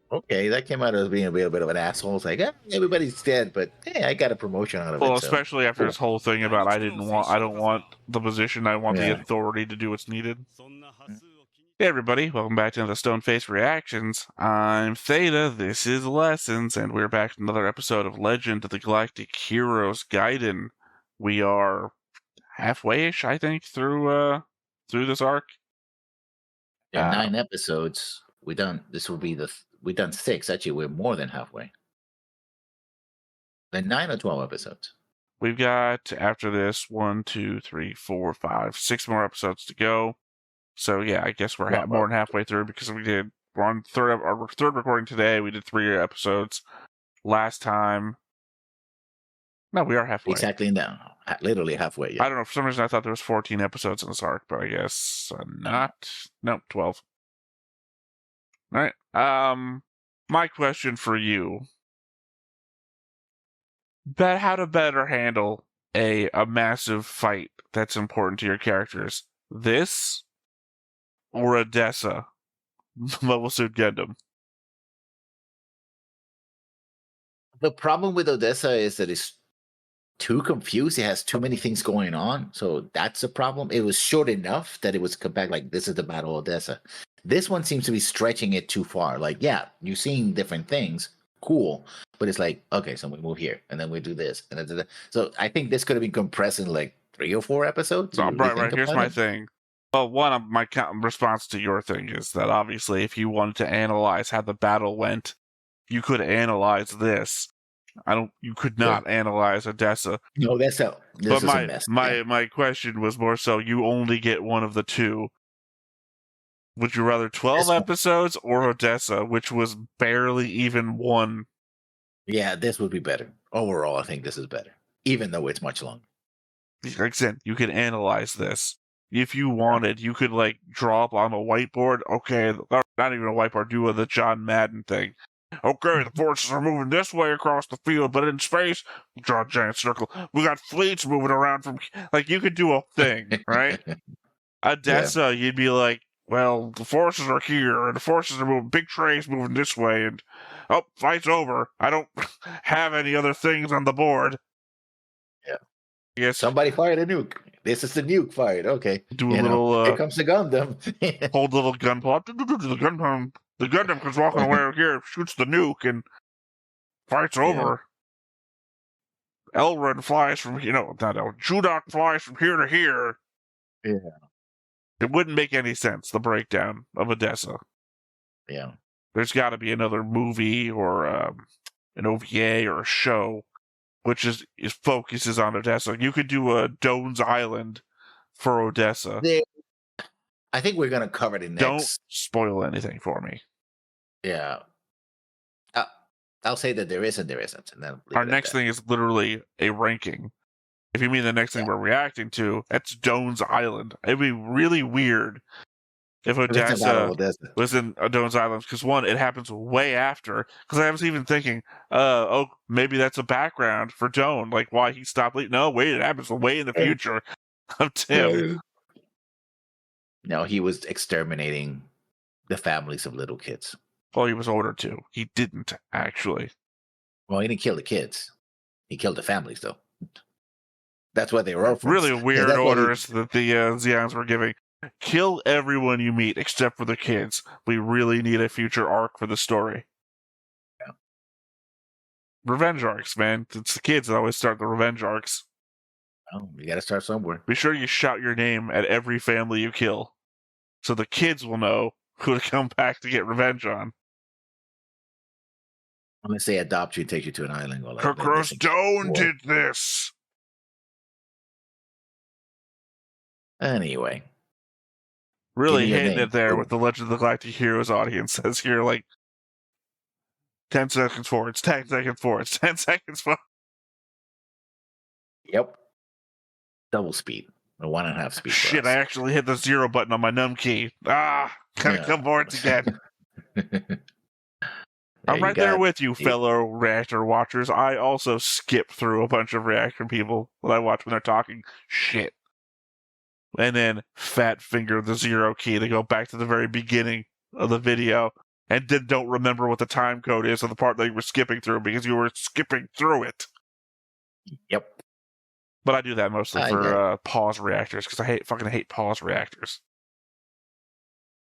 Okay, that came out as being a little bit of an asshole. It's like, everybody's dead, but hey, I got a promotion out of Well, it. So especially after cool. this whole thing about I don't want the position, I want the Yeah. authority to do what's needed. Hey everybody, welcome back to the Stone Face Reactions. I'm Theta, this is Lessons, and we're back to another episode of Legend of the Galactic Heroes Gaiden. We are halfway-ish, I think, through this arc. In 9 episodes, we done. This will be we done 6. Actually, we're more than halfway. Then 9 or 12 episodes. We've got, after this, 1, 2, 3, 4, 5, 6 more episodes to go. So yeah, I guess we're more than halfway through because we're on our third recording today. We did 3 episodes last time. No, we are halfway. Exactly now. Literally halfway, yeah. I don't know. For some reason, I thought there was 14 episodes in this arc, but I guess not. No, 12. All right. My question for you: how to better handle a massive fight that's important to your characters? This or Odessa, Mobile Suit Gundam? The problem with Odessa is that it's too confused. It has too many things going on. So that's a problem. It was short enough that it was come back like, this is the Battle of Odessa. This one seems to be stretching it too far. Like, yeah, you're seeing different things. Cool. But it's like, okay, so we move here and then we do this. And then, so I think this could have been compressed in like 3 or 4 episodes. Right. Here's my thing. Well, one of my response to your thing is that obviously if you wanted to analyze how the battle went, you could analyze this. You could not analyze Odessa. No, that's a mess. My question was more so you only get one of the two. Would you rather 12 episodes or Odessa, which was barely even one? Yeah, this would be better. Overall, I think this is better, even though it's much longer. Like I said, you can analyze this. If you wanted, you could like draw up on a whiteboard. Okay, not even a whiteboard. Do the John Madden thing. Okay, the forces are moving this way across the field, but in space, draw a giant circle. We got fleets moving around from. Like you could do a thing, right? Odessa, you'd be like, well, the forces are here, and the forces are moving. Big trays moving this way, and fight's over. I don't have any other things on the board. Yeah. Yes. Somebody fired a nuke. This is the nuke fired. Okay. Do a little. Here comes the Gundam. Hold a little gun plot. The Gundam comes walking away here, shoots the nuke, and fight's over. Elrond flies from Judok flies from here to here. Yeah. It wouldn't make any sense, the breakdown of Odessa. Yeah. There's got to be another movie or an OVA or a show which focuses on Odessa. You could do a Doan's Island for Odessa. I think we're going to cover the next. Don't spoil anything for me. Yeah. I'll say that there isn't. And then our next thing is literally a ranking. If you mean the next thing we're reacting to, that's Doan's Island. It'd be really weird if Odessa was in Doan's Island, because one, it happens way after. Because I was even thinking, maybe that's a background for Doan, like why he stopped. No, wait, it happens way in the future of Tim. No, he was exterminating the families of little kids. Well, he was ordered to. He didn't actually. Well, he didn't kill the kids. He killed the families, though. That's what they were orphans. Really weird orders that the Zeons were giving. Kill everyone you meet except for the kids. We really need a future arc for the story. Yeah. Revenge arcs, man. It's the kids that always start the revenge arcs. Oh, you gotta start somewhere. Be sure you shout your name at every family you kill, so the kids will know who to come back to get revenge on. Unless they adopt you and take you to an island. Kokros Doan did this! Anyway. Really hitting it there with the Legend of the Galactic Heroes audience as you're like 10 seconds forwards, 10 seconds forwards, 10 seconds forwards. Yep. Double speed. Or 1.5 speed. Shit, I actually hit the 0 button on my num key. Gotta come forwards again. I'm right there with you, fellow reactor watchers. I also skip through a bunch of reactor people that I watch when they're talking shit. And then fat finger the 0 key to go back to the very beginning of the video and then don't remember what the time code is of the part that you were skipping through because you were skipping through it. Yep. But I do that mostly I get for pause reactors because I fucking hate pause reactors.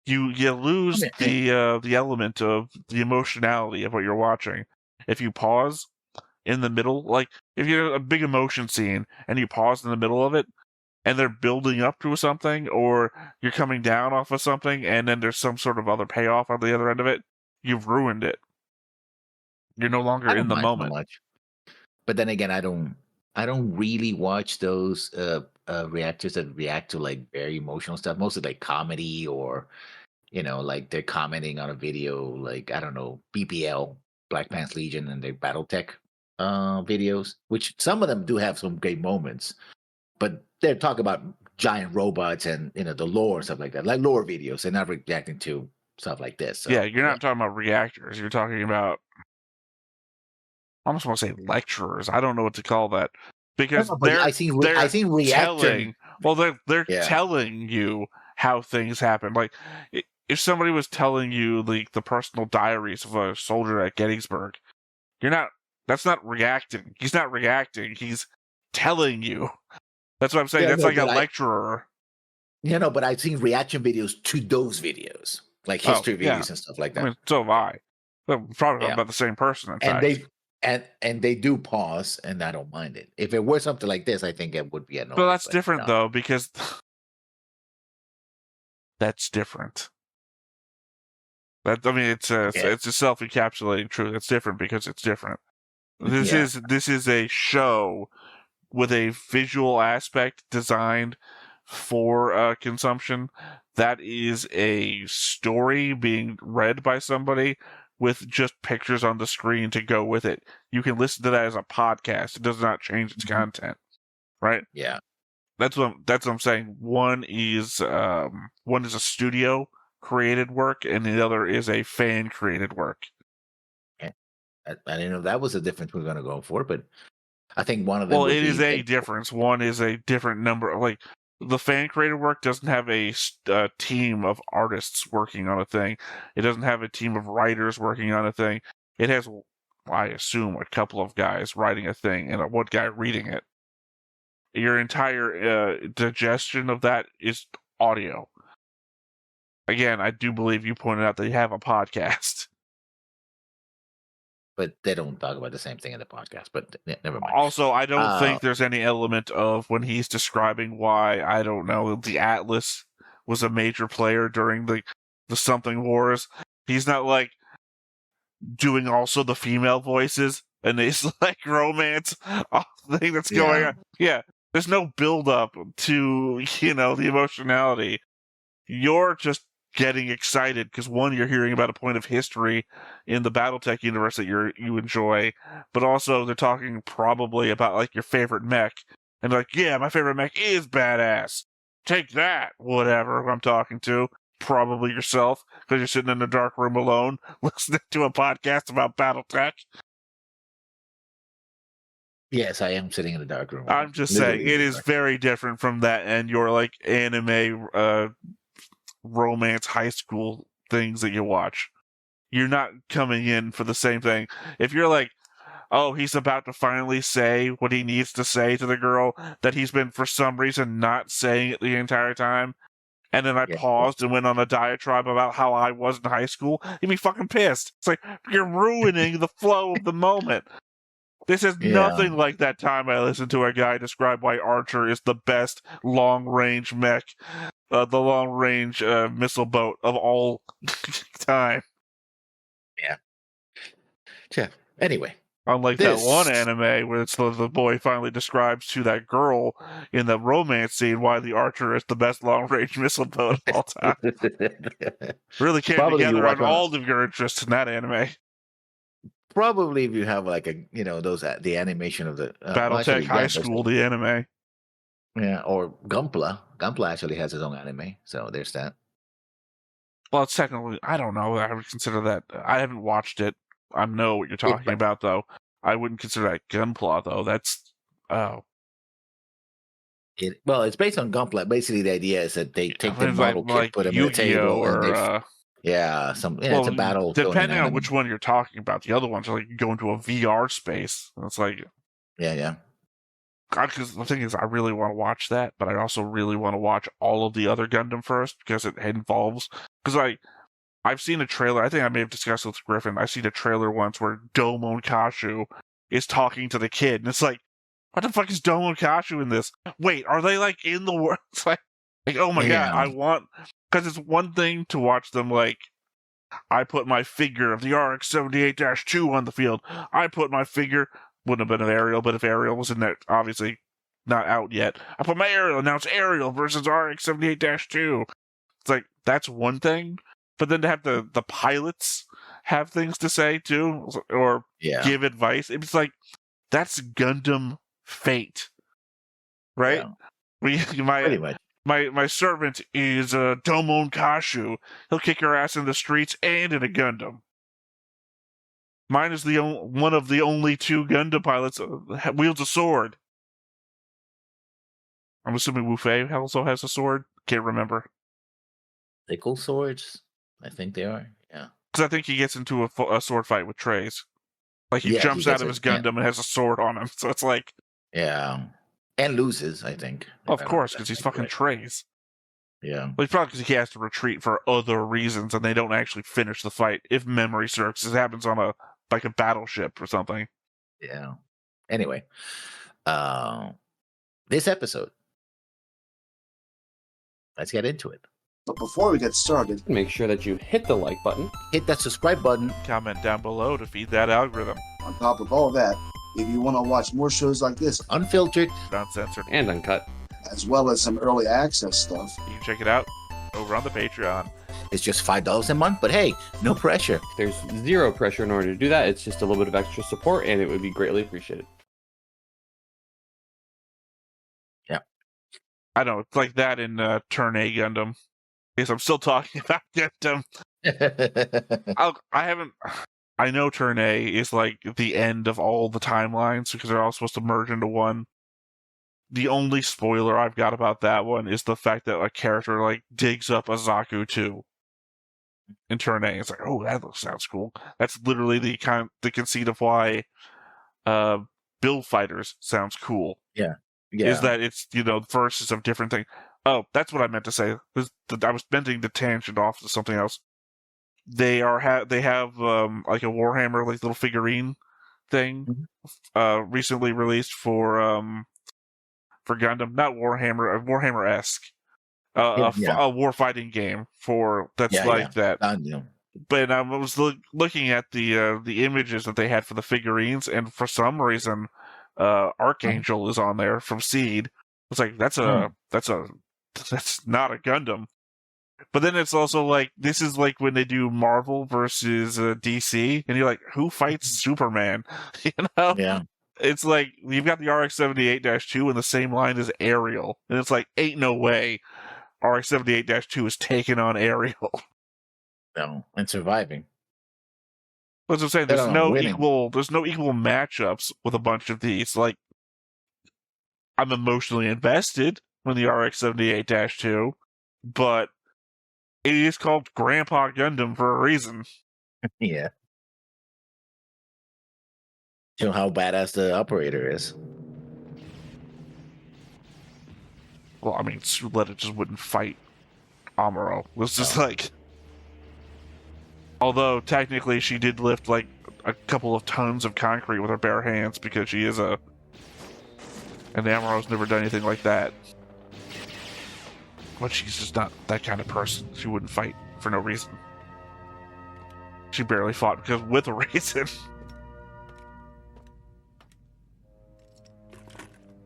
You lose the element of the emotionality of what you're watching if you pause in the middle. Like if you have a big emotion scene and you pause in the middle of it, and they're building up to something, or you're coming down off of something, and then there's some sort of other payoff on the other end of it, you've ruined it. You're no longer I in don't the mind so moment. much. But then again, I don't really watch those reactors that react to like very emotional stuff, mostly like comedy or like they're commenting on a video, like I don't know, BPL, Black Pants Legion, and their BattleTech videos, which some of them do have some great moments, but they're talking about giant robots and the lore and stuff like that, like lore videos. They're not reacting to stuff like this. So Yeah, you're not talking about reactors. You're talking about, I almost want to say lecturers. I don't know what to call that because no, but they're I seen reaction. telling. Well, they're Yeah, telling you how things happen. Like if somebody was telling you the personal diaries of a soldier at Gettysburg, you're not. That's not reacting. He's not reacting. He's telling you. That's what I'm saying. yeah, That's no, like a but lecturer. but I've seen reaction videos to those videos, like Oh, history yeah. videos and stuff like I that. mean, so have I. But probably Yeah, about the same person, in and fact. they do pause, and I don't mind it. If it were something like this, I think it would be But annoying. that's But different, no, though, because that's different. That I mean, it's yeah, a self-encapsulating truth. It's different because it's different. This yeah, is a show with a visual aspect designed for consumption. That is a story being read by somebody with just pictures on the screen to go with it. You can listen to that as a podcast. It does not change its mhm, content, right? yeah. That's what I'm saying. One is a studio created work, and the other is a fan created work. Yeah. I didn't know that was the difference we're going to go for, but I think one of them Well, would it is be a that. difference. One is a different number. Like the fan created work doesn't have a team of artists working on a thing. It doesn't have a team of writers working on a thing. It has, I assume, a couple of guys writing a thing and one guy reading it. Your entire digestion of that is audio. Again, I do believe you pointed out that you have a podcast. But they don't talk about the same thing in the podcast. But never mind. Also, I don't Uh, think there's any element of when he's describing why, I don't know, the Atlas was a major player during the something wars. He's not like doing also the female voices and this like romance thing that's going yeah, on. Yeah, there's no build up to the emotionality. You're just getting excited because one, you're hearing about a point of history in the BattleTech universe that you enjoy, but also they're talking probably about like your favorite mech, and like, yeah, my favorite mech is badass. Take that, whatever I'm talking to. Probably yourself because you're sitting in a dark room alone listening to a podcast about BattleTech. yes, I am sitting in the dark room. I'm just saying Literally in it the is dark. very different from that and your like anime romance high school things that you watch. You're not coming in for the same thing. If you're like, oh, he's about to finally say what he needs to say to the girl that he's been for some reason not saying it the entire time, and then I Yeah, paused and went on a diatribe about how I was in high school, you'd be fucking pissed. It's like, you're ruining the flow of the moment. This is yeah, nothing like that time I listened to a guy describe why Archer is the best long-range mech, the long-range missile boat of all time. yeah, yeah. Anyway, Unlike that one this. anime where it's the boy finally describes to that girl in the romance scene why the Archer is the best long-range missile boat of all time. Really came Probably you together watch on one. all of your interests in that anime. Probably if you have like a those the animation of the well, BattleTech actually High Gun does School, that. the anime. Yeah, or Gunpla. Gunpla actually has his own anime, so there's that. Well, it's technically, I don't know. I would consider that. I haven't watched it. I know what you're It's talking about, though. I wouldn't consider that Gunpla, though. That's. Oh. well, it's based on Gunpla. Basically, the idea is that they take the It's model kit, like put them in a Yu-Gi-Oh! table, and or. Yeah, it's a battle. Depending on which one you're talking about. The other ones are like you go into a VR space. And it's like, yeah. God, because the thing is, I really want to watch that, but I also really want to watch all of the other Gundam first because it involves. Because I've seen a trailer. I think I may have discussed with Griffin. I've seen a trailer once where Domon Kashu is talking to the kid, and it's like, what the fuck is Domon Kashu in this? Wait, are they like in the world? It's like oh my god, I want, because it's one thing to watch them like, I put my figure of the RX-78-2 on the field. I put my figure, wouldn't have been an Ariel, but if Ariel was in there, obviously not out yet. I put my Ariel, and now it's Ariel versus RX-78-2. It's like, that's one thing, but then to have the pilots have things to say too, or give advice, it's like, that's Gundam Fate, right? Pretty much. My servant is Domon Kashu. He'll kick your ass in the streets and in a Gundam. Mine is one of the only 2 Gundam pilots wields a sword. I'm assuming Wu Fei also has a sword. Can't remember. Sickle swords? I think they are. Yeah. Because I think he gets into a sword fight with Treize. Like he jumps out of his Gundam and has a sword on him. So it's like, yeah. And loses, I think. Of course, because he's fucking Treize. Yeah. Well, probably because he has to retreat for other reasons, and they don't actually finish the fight, if memory serves. It happens on a battleship or something. Yeah. Anyway, this episode. Let's get into it. But before we get started, make sure that you hit the like button, hit that subscribe button, comment down below to feed that algorithm. On top of all that, if you want to watch more shows like this, unfiltered, uncensored, and uncut, as well as some early access stuff, you can check it out over on the Patreon. It's just $5 a month, but hey, no pressure. There's zero pressure in order to do that. It's just a little bit of extra support, and it would be greatly appreciated. Yeah. I know, it's like that in Turn A Gundam. Because I'm still talking about Gundam. I know Turn A is like the end of all the timelines because they're all supposed to merge into one. The only spoiler I've got about that one is the fact that a character like digs up a Zaku 2 in Turn A. It's like, oh, that sounds cool. That's literally the conceit of why Build Fighters sounds cool. Yeah. Is that it's, verses of different things. Oh, that's what I meant to say. I was bending the tangent off to something else. They have like a Warhammer like little figurine thing recently released for Gundam, not Warhammer, Warhammer-esque, a war fighting game that. But I was looking at the images that they had for the figurines, and for some reason, Archangel is on there from Seed. It's like that's not a Gundam. But then it's also like, this is like when they do Marvel versus DC, and you're like, who fights Superman? Yeah. It's like, you've got the RX-78-2 in the same line as Ariel, and it's like, ain't no way RX-78-2 is taking on Ariel. No, and surviving. That's what I'm saying. There's no equal matchups with a bunch of these. Like, I'm emotionally invested when the RX-78-2, but it is called Grandpa Gundam for a reason. Yeah. You know how badass the operator is. Well, I mean, Suletta just wouldn't fight Amuro. It was just like... Although, technically, she did lift, like, a couple of tons of concrete with her bare hands because she is a... And Amuro's never done anything like that. But she's just not that kind of person. She wouldn't fight for no reason. She barely fought because with a reason.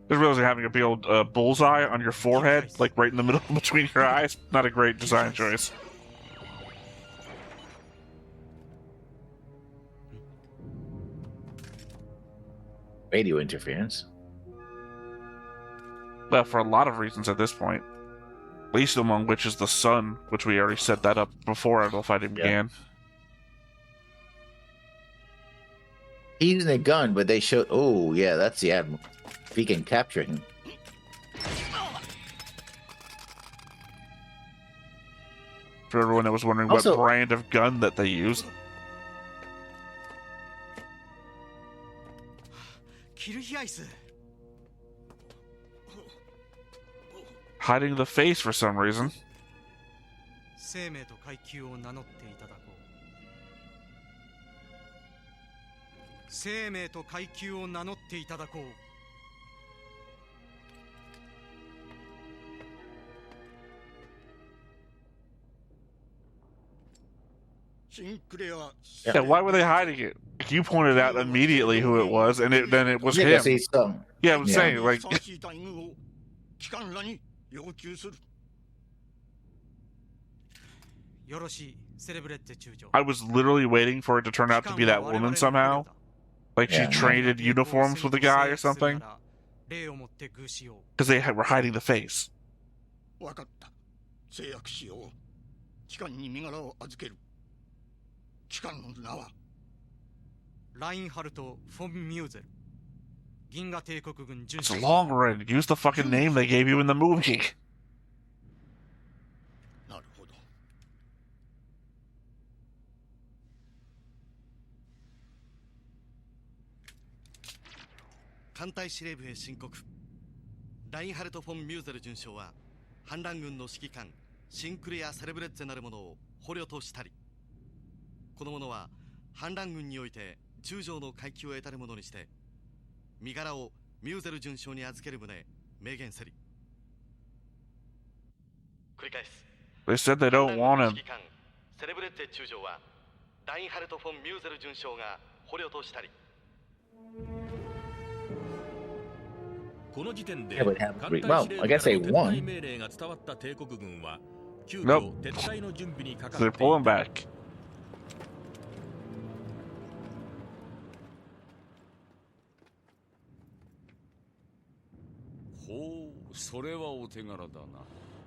Just realizing having a big old bullseye on your forehead, like right in the middle between your eyes, not a great design choice. Radio interference. Well, for a lot of reasons at this point. Least among which is the sun, which we already set that up before the fighting began. He's using a gun, but they showed... Oh, yeah, that's the Admiral. If he can capture him. For everyone that was wondering Also- what brand of gun that they used. Hiding the face for some reason. 生命と階級を名乗っていただこう。生命と階級を名乗っていただこう。Yeah, why were they hiding it? You pointed out immediately who it was, and then it was Yeah, him. he's, Yeah, I'm Yeah. saying, like, よろしい、セレブレッテ中将。 I was literally waiting for it to turn out to be that woman somehow. Like she Yeah. traded uniforms with the guy or something. 礼をもって具しよう。 Because they were hiding the face. わかった制約しよう機関に身柄を預ける機関の名はラインハルト・フォン・ミューゼル。銀河帝国軍準 It's 将。 Logh. Use the fucking name they gave you in the movie. なるほど艦隊司令部へ申告。ラインハルト・フォン・ミューゼル准将は反乱軍の指揮官シンクレア・セレブレッツェなる者を捕虜としたり、この者は反乱軍において中将の階級を得たる者にして身柄をミューゼル准将に預ける旨明言せり。繰り返す。 They said they don't want him. 指揮官セレブレッツェ中将はラインハルト・フォン・ミューゼル准将が捕虜としたり。 この時点で Yeah, but have 艦 three. 隊 Well, 司令 I 部 guess から they の撤退 won. 命令が伝わった帝国軍は急 Nope. 遽撤退の準備にかか So っ they てい pull him た。 back. ほう、それはお手柄だな。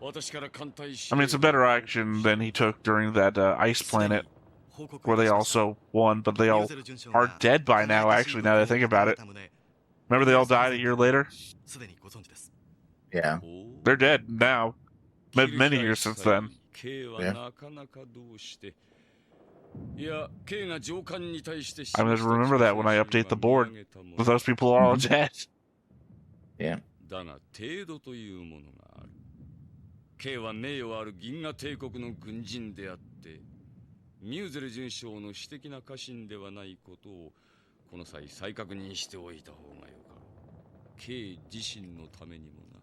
私から艦隊 I mean, it's a better action than he took during that ice planet, where they also won, but they all are dead by now, actually, now that I think about it. Remember they all died a year later? すでにご存知です。 Yeah. They're dead now. Many years since then. K はなかなかどうして。いや、K が上官に対して I'm gonna remember that when I update the board. But those people are all dead. Yeah. だが程度というものがある。K は名誉ある銀河帝国の軍人であって、ミューゼル准将の私的な家臣ではないことをこの際再確認しておいた方がよかろう。K 自身のためにもな。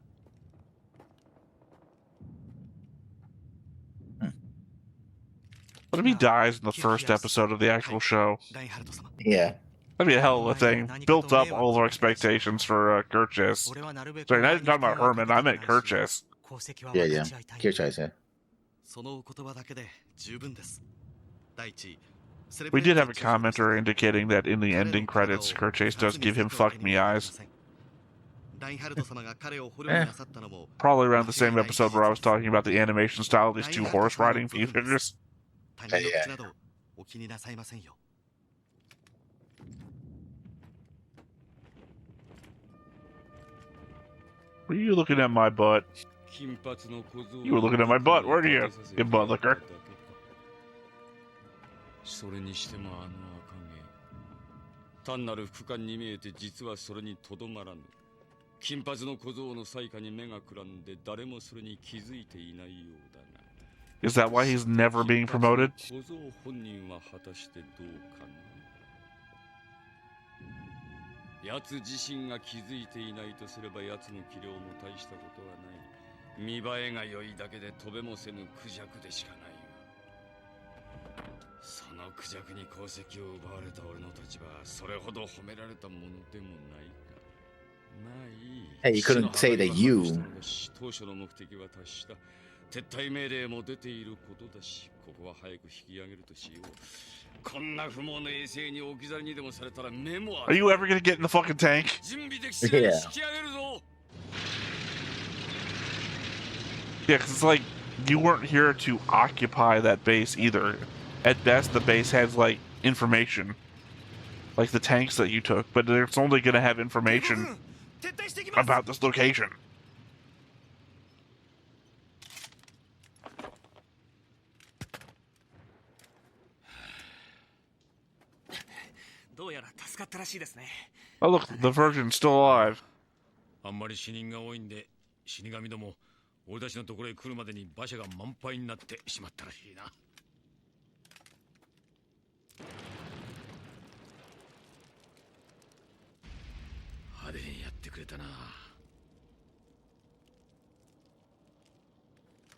What if he dies in the first episode of the actual show? ラインハルト様。 Yeah. That'd be a hell of a thing. Built up all our expectations for Kirchis. 俺はなるべく Sorry, not talking about Herman, I meant Kirchis. 功績は Yeah, 分 yeah. かち合いたい。 Kirchhoff, yeah. そのお言葉だけで十分です。第一、 We did have a commenter indicating that in the ending credits, Kirchis does give him fuck me eyes. ラインハルト様が彼を捕虜になさったのも Probably around the same episode where I was talking about the animation style of these two horse riding figures. 他人の口などお気になさいませんよ。 Were you looking at my butt? You were looking at my butt, weren't you? You butt licker. それにしてもあの赤毛単なる副官に見えて実はそれにとどまらぬ金髪の小僧の災禍に目がくらんで誰もそれに気づいていないようだが Is that why he's never being promoted? 小僧本人は果たしてどうかな奴自身が気づいていないとすれば奴の器量も大したことはない見栄えが良いだけで飛べもせぬクジャクでしかないがそのクジャクに功績を奪われた俺の立場はそれほど褒められたものでもないかまあいい Hey, you couldn't say that you. 当初の目的は達した撤退命令も出ていることだしここは早く引き上げるとしようこんな不毛の衛星に置き去りにでもされたら目も Are you ever gonna get in the fucking tank? 準備でき次第引き上げるぞ Yeah, because it's like, you weren't here to occupy that base either. At best, the base has, like, information. Like the tanks that you took, but it's only gonna have information about this location. Oh, look, the Virgin's still alive. あんまり死人が多いんで死神ども俺たちのところへ来るまでに馬車が満杯になってしまったらしいな。派手にやってくれたな。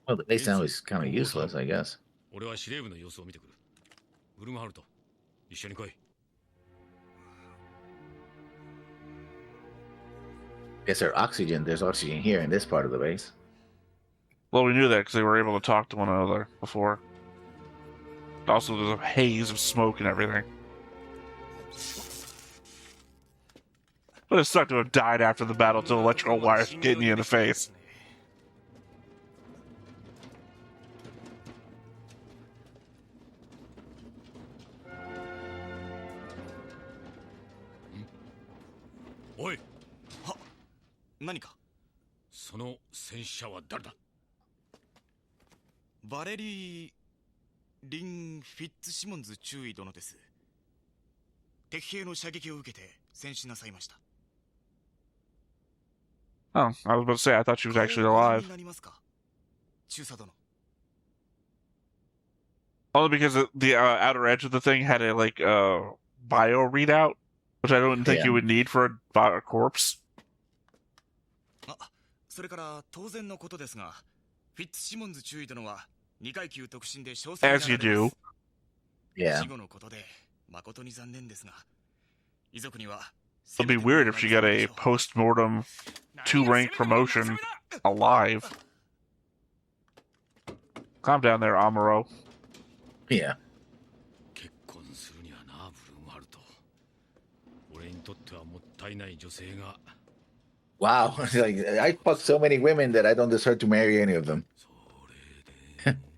Well, the base now is kind of useless, I guess. 俺は司令部の様子を見てくる。ウルムハルト、一緒に来い。 Guess there's oxygen here in this part of the base. Well, we knew that because they were able to talk to one another before. Also, there's a haze of smoke and everything. But it sucked to have died after the battle to electrical wires getting you in the face. おい、は、何か。その戦死者は誰だ。バレリー・リン・フィッツシモンズ中尉殿です。敵兵の射撃を受けて戦死なさいました。 Oh, I was about to say, I thought she was actually alive. になりますか、中佐殿。 Only because the outer edge of the thing had a bio readout, which I don't think you would need for a corpse. あ、それから当然のことですが、フィッツシモンズ中尉殿は2階級特進で詳細に As you do. Yeah. 死後のことで誠に残念ですが、遺族には It'd be weird if she got a post-mortem 2-rank promotion alive. Calm down there, Amuro. Yeah. 結婚するにはな、ブルームハルト。俺にとってはもったいない女性が。 Wow. Like, I fucked so many women that I don't deserve to marry any of them.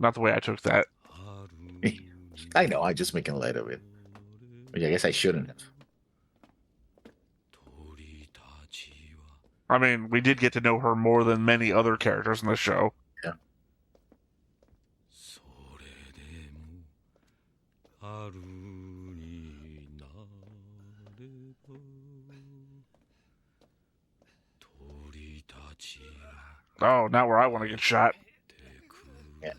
Not the way I took that. I know, I'm just making light of it. Which I guess I shouldn't have. I mean, we did get to know her more than many other characters in the show. Yeah. 春になれば鳥たち Oh, not where I want to get shot. Yeah.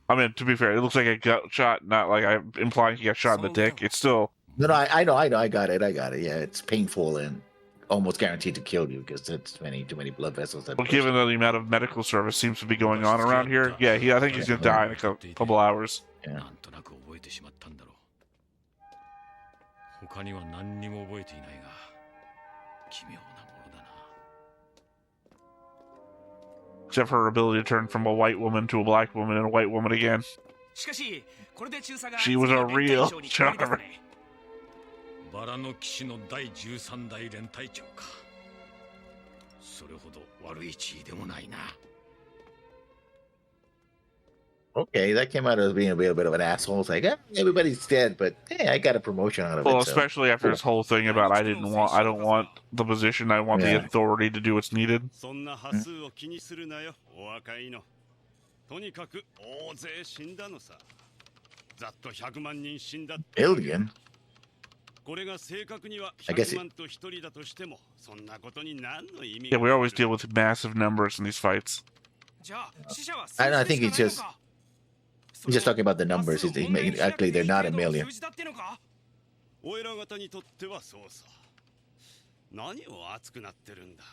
I mean, to be fair, it looks like I got shot, not like I'm implying he got shot in the dick. It's still... No, I know, I got it. Yeah, it's painful and almost guaranteed to kill you because it's too many blood vessels. Well, given the amount of medical service seems to be going on around here, yeah, I think he's going to die in a couple hours. Yeah. なんとなく覚えてしまったんだろう。他には何にも覚えていないが、奇妙なものだな。 Except for her ability to turn from a white woman to a black woman and a white woman again. She was a real charmer. バラの騎士の第13代連隊長か。それほど悪い地位でもないな。 Okay, that came out as being a little bit of an asshole. It's like, everybody's dead, but hey, I got a promotion out of Well, it. So. especially after this whole thing about I don't want the position, I want the authority to do what's needed. そんな端数を気にするなよ、お若いの。とにかく大勢死んだのさ。ざっと100万人死んだ。 Billion? これが正確には100万と1人だとしても、そんなことに何の意味 Yeah, we always deal with massive numbers in these fights. I think he's just talking about the numbers. He's making actually they're not a million. おいら方にとってはそうさ。何を熱くなってるんだ。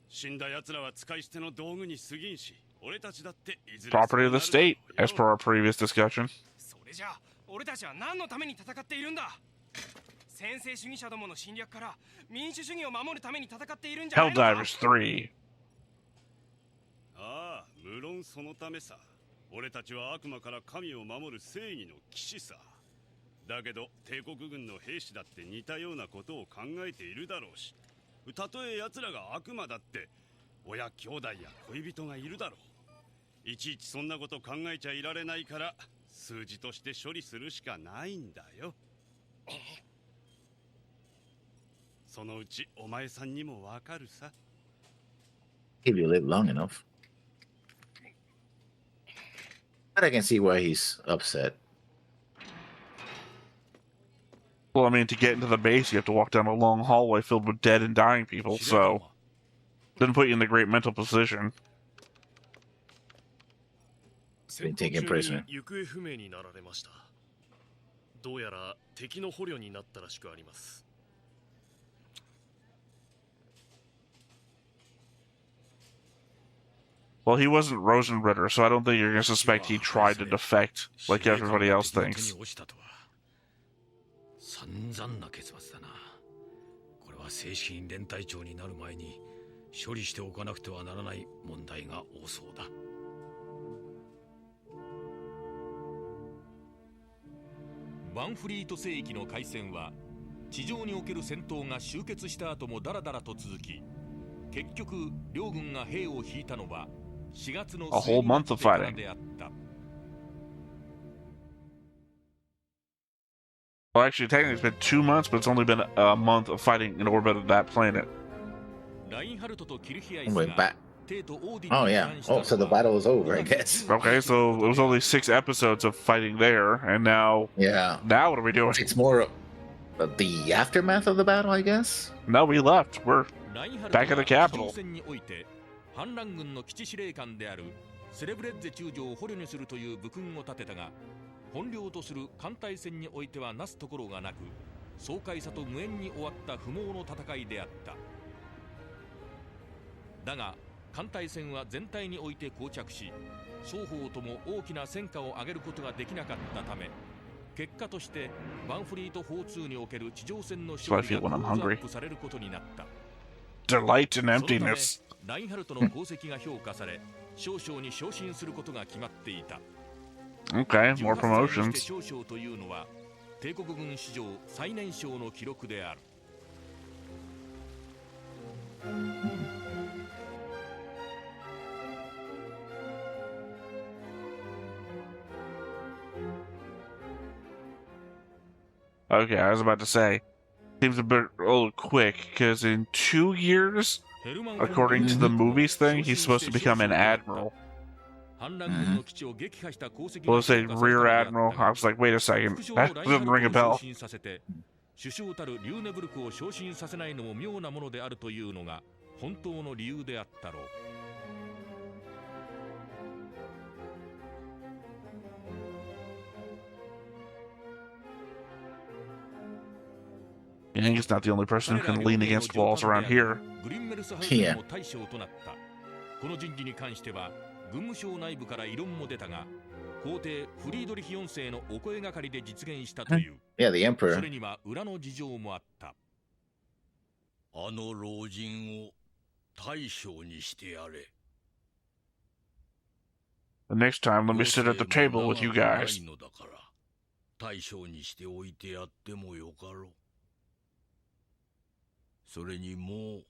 死んだ奴らは使い捨ての道具に過ぎんし、俺たちだっていずれ Property of the state, as per our previous discussion. それじゃあ俺たちは何のために戦っているんだ。専制主義者どもの侵略から民主主義を守るために戦っているんじゃないのか。 Helldivers 3. ああ、無論そのためさ。俺たちは悪魔から神を守る正義の騎士さ。だけど帝国軍の兵士だって似たようなことを考えているだろうし、たとえ奴らが悪魔だって親兄弟や恋人がいるだろう。いちいちそんなこと考えちゃいられないから数字として処理するしかないんだよ。そのうちお前さんにもわかるさ。 If you live long enough. But I can see why he's upset. Well, I mean, to get into the base, you have to walk down a long hallway filled with dead and dying people, so didn't put you in the great mental position. Been taken prisoner. 行方不明になられました。どうやら敵の捕虜になったらしくあります。Well, he wasn't Rosenritter, so I don't think you're going to suspect he tried to defect like everybody else thinks. 散々な結末だな。これは正式に連隊長になる前に処理しておかなくてはならない問題が多そうだ。バンフリート聖域の海戦は地上における戦闘が終結した後もダラダラと続き、結局両軍が兵を引いたのは4月の末になってからであった。Well, actually, technically it's been 2 months, but it's only been a month of fighting in orbit of that planet. Went back. Oh, yeah. Oh, so the battle was over, I guess. Okay, so it was only 6 episodes of fighting there, and now... Yeah. Now what are we doing? It's more of the aftermath of the battle, I guess? No, we left. We're back at the capital. 反乱軍の基地司令官であるセレブレッゼ中将を捕虜にするという武勲を立てたが、本領とする艦隊戦においてはなすところがなく、爽快さと無縁に終わった不毛の戦いであった。だが艦隊戦は全体において膠着し、双方とも大きな戦果を上げることができなかったため、結果としてバンフリート4-2における地上戦の勝利がクローズアップされることになった。Delight and emptiness. ラインハルトの功績が評価され、少将に昇進することが決まっていた。Okay, more promotions. 少将というのは帝国軍史上最年少の記録である。Okay, I was about to say, seems a little quick, because in 2 years, according to the movies thing, he's supposed to become an admiral. Well, let's say rear admiral. I was like, wait a second, that doesn't ring a bell. 首相たるリューネブルクを昇進させないのも妙なものであるというのが本当の理由であったろう。He's not the only person who can lean against walls around here. Yeah. この人事に関しては軍務省内部から異論も出たが、皇帝フリードリヒ4世のお声がかりで実現したという。Yeah, the emperor. それには裏の事情もあった。あの老人を大将にしてやれ。The next time, let me sit at the table with you guys. 大将にしておいてやってもよかろう。それにもう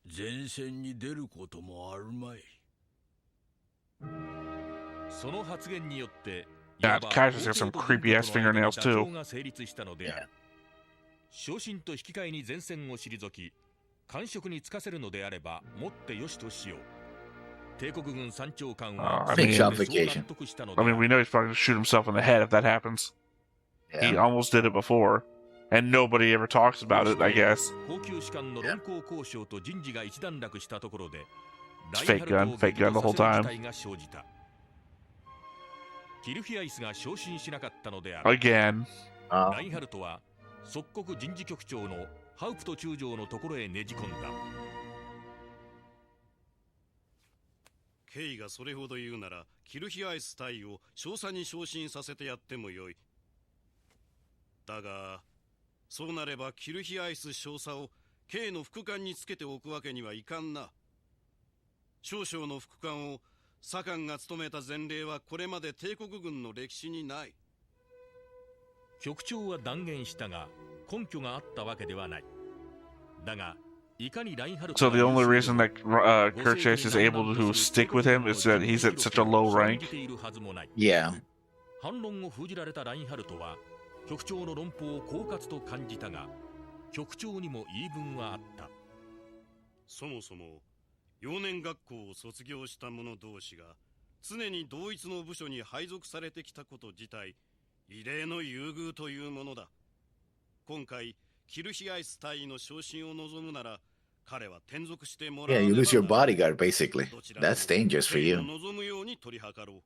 前線に出ることもあるまい。その発言によって、Yeah, Kaiser's got some creepy ass fingernails too. が成立したのである。昇進と引き換えに前線を退き、官職に就かせるのであればもってよしとしよう。帝国軍参長官は I mean, そう納得したのである。 we know he's probably going to shoot himself in the head if that happens. He almost did it before, and nobody ever talks about it, I guess. 高級士官の論功交渉と人事が一段落したところで、 It's fake gun the whole time. キルヒアイスが昇進しなかったのである。 Again. ラインハルトは即刻人事局長のハウプト中将のところへねじ込んだ。ケイがそれほど言うなら、キルヒアイス隊を少佐に昇進させてやってもよい。だが、そうなればキルヒアイス少佐をケイの副官につけておくわけにはいかんな。少将の副官を左官が務めた前例はこれまで帝国軍の歴史にない。局長は断言したが根拠があったわけではない。だがいかにラインハルト So the only reason that Kirchhoff is able to stick with him is that he's at such a low rank. Yeah. 反論を封じられたラインハルトは局長の論法を狡猾と感じたが、局長にも言い分はあった。そもそも幼年学校を卒業した者同士が常に同一の部署に配属されてきたこと自体異例の優遇というものだ。今回キルヒアイス隊の昇進を望むなら彼は転属してもら Yeah, わね you ば lose your ならない bodyguard basically. どちらでも That's dangerous for 兵を you. 望むように取り計ろう。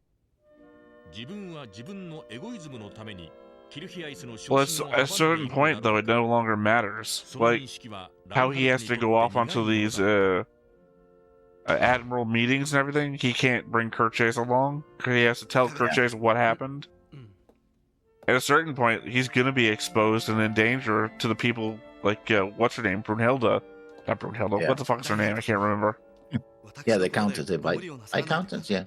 自分は自分のエゴイズムのためにキルヒアイスの Well, 昇 at 進を a certain point, though, it no longer matters. その Like 認識は how he has to go off onto these admiral meetings and everything. He can't bring Kerchase along. He has to tell Kerchase what happened. At a certain point, he's gonna be exposed and in danger to the people like what's her name, Brunhilde. Not Brunhilde. Yeah. What the fuck's her name? I can't remember. Yeah, the accountants, accountants, yeah.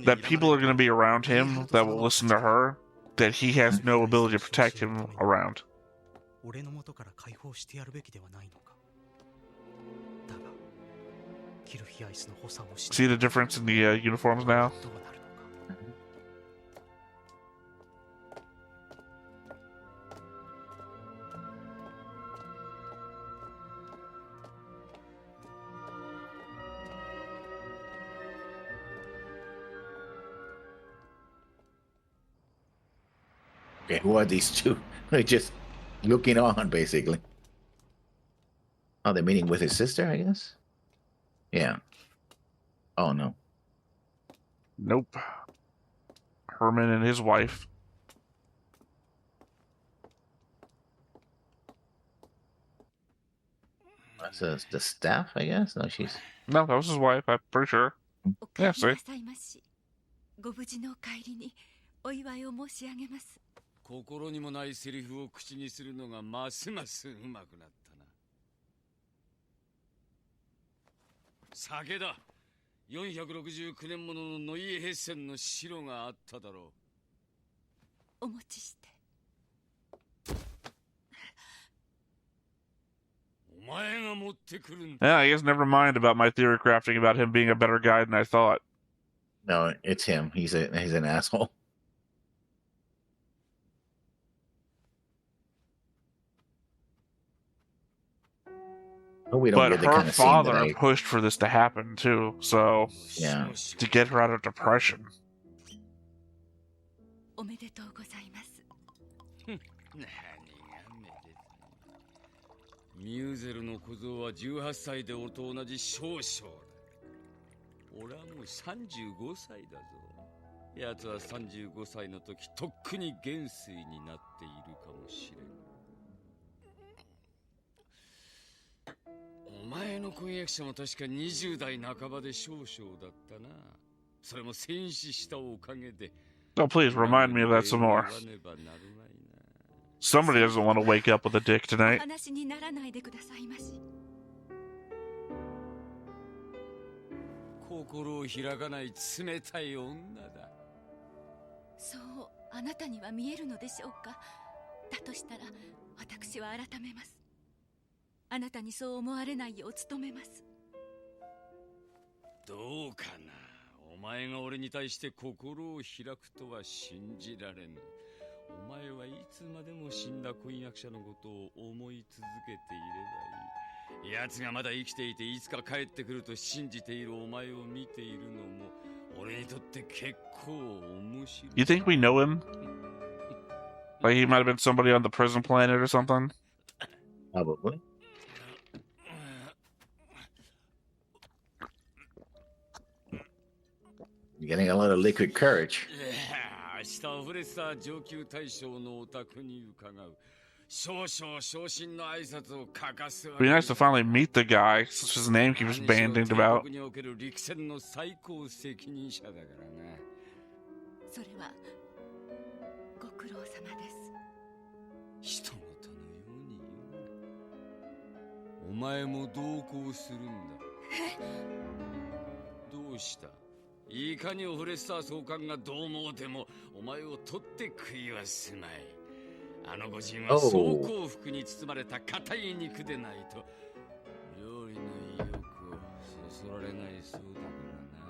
That people are gonna be around him that will listen to her. That he has no ability to protect him around. 俺の元から解放してやるべきではないのか。だが、キルヒアイスの補佐をして See the difference in the uniforms now? どうなるのか。Okay, who are these two? They're just looking on, basically. Oh, they're meeting with his sister, I guess? Yeah. Oh, no. Nope. Herman and his wife. That's the staff, I guess? No, she's... No, that was his wife, I'm pretty sure. Yeah, see? ご無事のお帰りにお祝いを申し上げます。心にもないセリフを口にするのがますますうまくなったな。酒だ。469年もののノイエヘッセンの城があっただろう。お持ちして。お前が持ってくるんだ。Yeah, I guess never mind about my theory crafting about him being a better guy than I thought. No, it's him. He's an asshole. We don't but get the her kind of father scene that pushed for this to happen too, so yeah, to get her out of depression. おめでとうございます。何がめでたい。ミューゼルの小僧は18歳で俺と同じ少々だ。俺はもう35歳だぞ。奴は35歳の時とっくに元帥になっているかもしれん。お前の婚約者も確か20代半ばで少々だったな。それも戦死したおかげで。Oh, please remind me of that some more. Somebody doesn't want to wake up with a dick tonight. 話にならないでくださいまし。心を開かない冷たい女だ。そうあなたには見えるのでしょうか。だとしたら私は改めます。あなたにそう思われないよう努めます。どうかな。お前が俺に対して心を開くとは信じられぬ。お前はいつまでも死んだ婚約者のことを思い続けていればいい。奴がまだ生きていていつか帰ってくると信じているお前を見ているのも俺にとって結構面白い。You think we know him? Like he might have been somebody on the prison planet or something? Probably. You're getting a lot of liquid courage. 明日オフレッサー上級大将のお宅に伺う。少々昇進の挨拶を欠かすわ。It'd be nice to finally meet the guy, since his name keeps bandied about. 国における陸戦の最高責任者だからな。それはご苦労様です。人事のように言う。お前も同行するんだ。どうした？いかにオフレッサー総監がどう思うてもお前を取って食いはすまい。あの御人は総幸福に包まれた硬い肉でないと料理の意欲をそそられないそうだからな。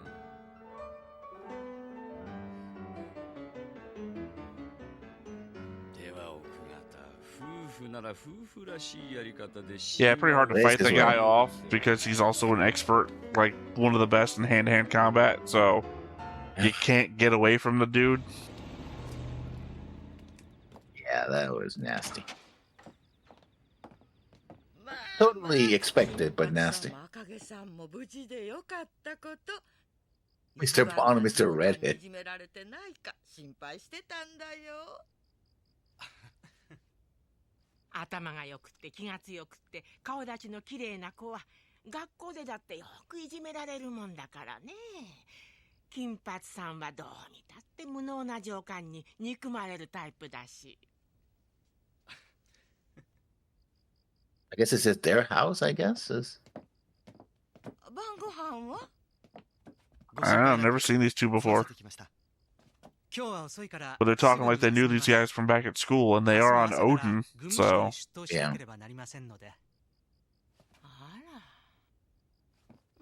では奥方、夫婦なら夫婦らしいやり方で。Yeah, pretty hard to fight the guy off because he's also an expert, like one of the best in hand-to-hand combat. So you can't get away from the dude. Yeah, that was nasty. Totally expected, but nasty. 赤毛さんも無事でよかったこと。 Mr. Bond, Mr. Redhead. いじめられてないか心配してたんだよ。頭が良くて気が強くて顔立ちの綺麗な子は学校でだってよくいじめられるもんだからね。金髪さんはどう見たって無能な上官に憎まれるタイプだし。I guess it's at their house, I guess.晩ご飯は I don't know, I've never seen these two before. But they're talking like they knew these guys from back at school, and they are on Odin, so... Yeah.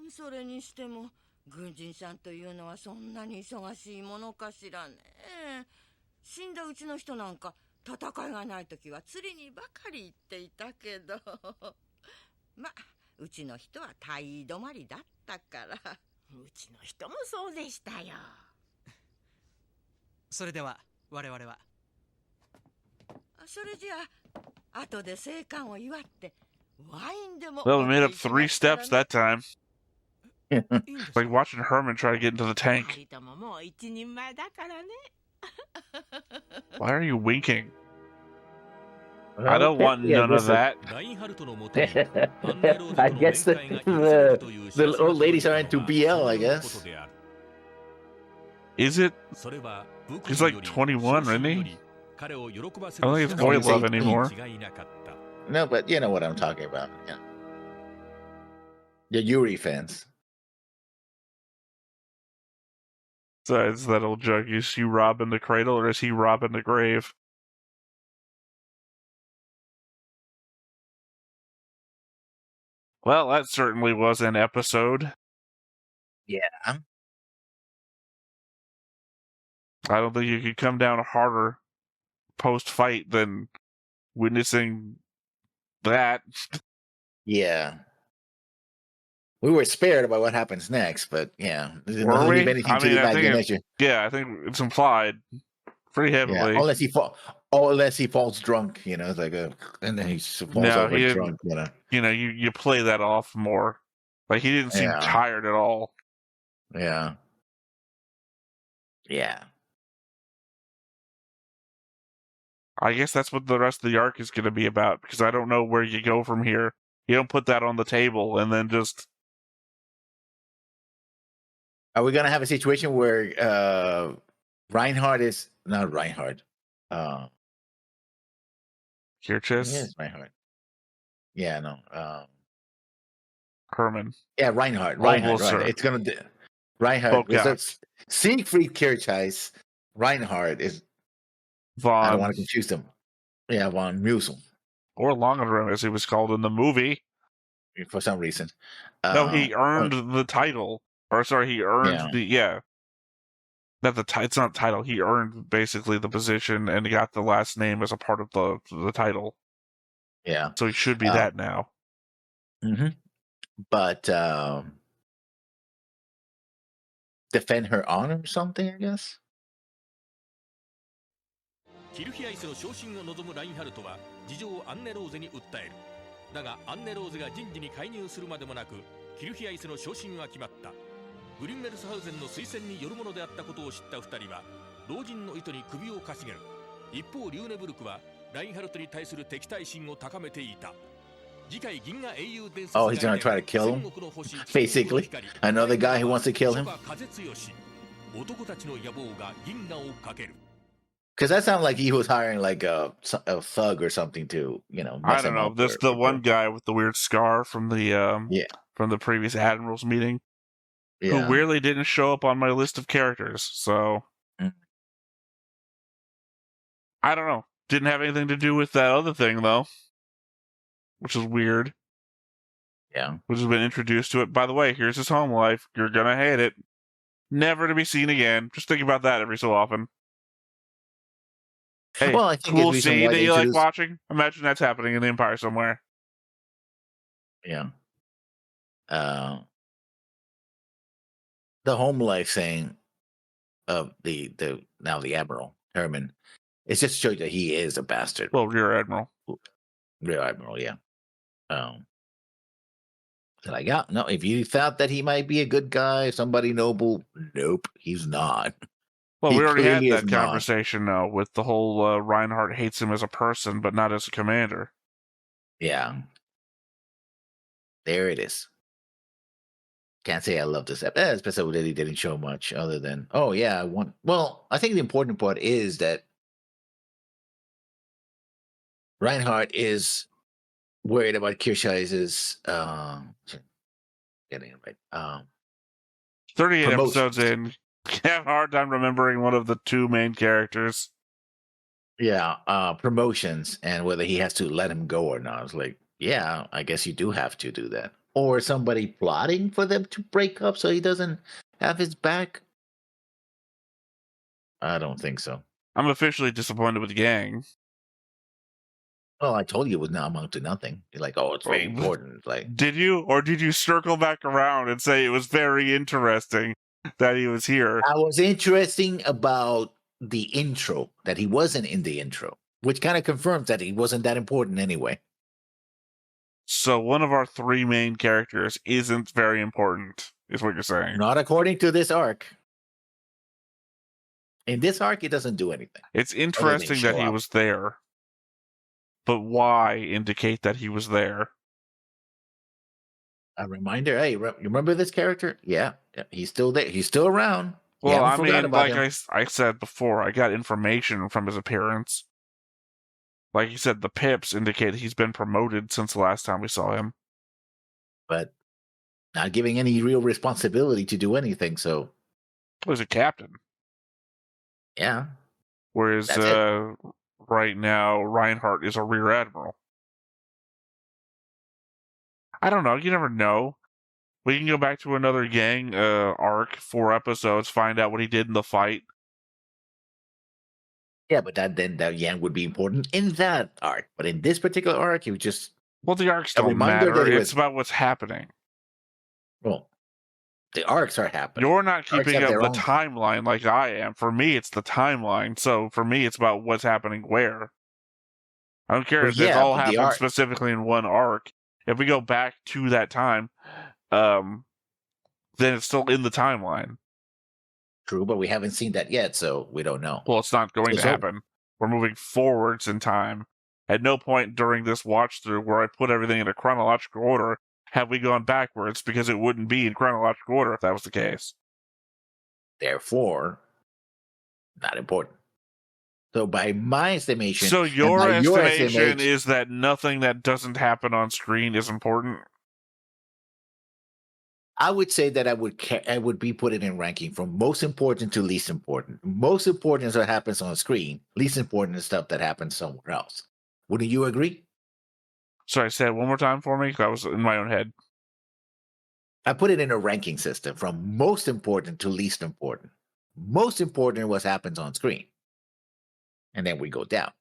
それにしても軍人さんというのはそんなに忙しいものかしらね。死んだうちの人なんか戦いがないときは釣りにばかり行っていたけどま、うちの人は大尉止まりだったから。うちの人もそうでしたよ。それでは我々は。それじゃあ後で生還を祝ってワインでも。 Well, we made up 3 steps that time. Like watching Herman try to get into the tank. 二人とももう一人前だからね。Why are you winking? I don't want none of that. I guess the old ladies are into BL, I guess. Is it? He's like 21, isn't he? I don't think it's boy love anymore. No, but you know what I'm talking about. Yeah. The Yuri fans. So it's that old joke, is she robbing the cradle or is he robbing the grave? Well, that certainly was an episode. Yeah. I don't think you could come down harder post-fight than witnessing that. Yeah. We were spared about what happens next, but yeah. There's Were not we? anything I to mean, the I think imagination. yeah, I think it's implied pretty heavily. Yeah, unless he falls drunk, you know, it's like and then he falls No, over he didn't. drunk, you know. You know, you play that off more. Like, he didn't seem Yeah. tired at all. Yeah. Yeah. I guess that's what the rest of the arc is going to be about, because I don't know where you go from here. You don't put that on the table and then just... Are we gonna have a situation where Reinhard is not Reinhard? Kirchis? Yes, Reinhard. Yeah, no. Herman. Yeah, Reinhard. Reinhard. Overture. Right. It's gonna be Reinhard. Bogarts. That's Siegfried Kirchheis. Reinhard is. I don't want to confuse them. Yeah, von Musel. Or Lohengramm, as he was called in the movie. For some reason. No, he earned the title. Or sorry, he earned Not it's not the title. He earned basically the position and got the last name as a part of the title. Yeah. So he should be that now. Mm-hmm. But defend her honor or something, I guess. キルヒアイスの昇進を望むラインハルトは事情をアンネローゼに訴える。だがアンネローゼが人事に介入するまでもなく、キルヒアイスの昇進は決まった。グリンメルスハウゼンの推薦によるものであったことを知った2人は老人の意図に首をかしげる。一方リューネブルクはラインハルトに対する敵対心を高めていた。次回銀河英雄伝説 Oh, he's gonna try to kill him? Basically. Another guy who wants to kill him? 男たちの野望が銀河をかける。Because that sounded like he was hiring like a thug or something to, you know. I don't know. This the one guy with the weird scar from the from the previous admirals meeting, who weirdly didn't show up on my list of characters. So I don't know. Didn't have anything to do with that other thing though, which is weird. Yeah, which has been introduced to it. By the way, here's his home life. You're gonna hate it. Never to be seen again. Just think about that every so often. Hey, well, I think cool scene that you like watching. Imagine that's happening in the Empire somewhere. Yeah. The home life saying of the Admiral Herman, it's just to show you that he is a bastard. Well, Rear Admiral. Rear Admiral, yeah. Like, yeah, no, if you thought that he might be a good guy, somebody noble, nope, he's not. Well, He we already had clearly is that not. conversation now with the whole Reinhardt hates him as a person, but not as a commander. Yeah. There it is. Can't say I love this episode that he didn't show much other than, oh, yeah, I think the important part is that Reinhardt is worried about Kirscheise's, getting it right. 38 promotions. episodes in, have a hard time remembering one of the two main characters. Yeah, promotions and whether he has to let him go or not. I was like, yeah, I guess you do have to do that. Or somebody plotting for them to break up so he doesn't have his back. I don't think so. I'm officially disappointed with Yang. Well, I told you it would not amount to nothing. You're like, oh, it's very important. Like, did you, or did you circle back around and say it was very interesting that he was here? I was interesting about the intro, that he wasn't in the intro, which kind of confirms that he wasn't that important anyway. So one of our three main characters isn't very important, is what you're saying. Not according to this arc. In this arc, it doesn't do anything. It's interesting that he was there. But why indicate that he was there? A reminder, hey, you remember this character? Yeah, he's still there. He's still around. Well, I mean, like I said before, I got information from his appearance. Like you said, the pips indicate he's been promoted since the last time we saw him. But not giving any real responsibility to do anything, so... He was a captain. Yeah. Whereas right now, Reinhardt is a rear admiral. I don't know. You never know. We can go back to another Yang arc, 4 episodes, find out what he did in the fight. Yeah, but then that Yang would be important in that arc. But in this particular arc, he was just... Well, the arcs don't matter. It's about what's happening. Well, the arcs are happening. You're not keeping up the timeline like I am. For me, it's the timeline. So for me, it's about what's happening where. I don't care if it all happens specifically in one arc. If we go back to that time, then it's still in the timeline. True, but we haven't seen that yet, so we don't know. Well, it's not going to happen. We're moving forwards in time. At no point during this watch through where I put everything in a chronological order have we gone backwards, because it wouldn't be in chronological order if that was the case. Therefore, not important. So by my estimation... So your estimation is that nothing that doesn't happen on screen is important? I would say that I would be put it in ranking from most important to least important. Most important is what happens on screen. Least important is stuff that happens somewhere else. Wouldn't you agree? Sorry, say it one more time for me, because I was in my own head. I put it in a ranking system from most important to least important. Most important is what happens on screen. And then we go down.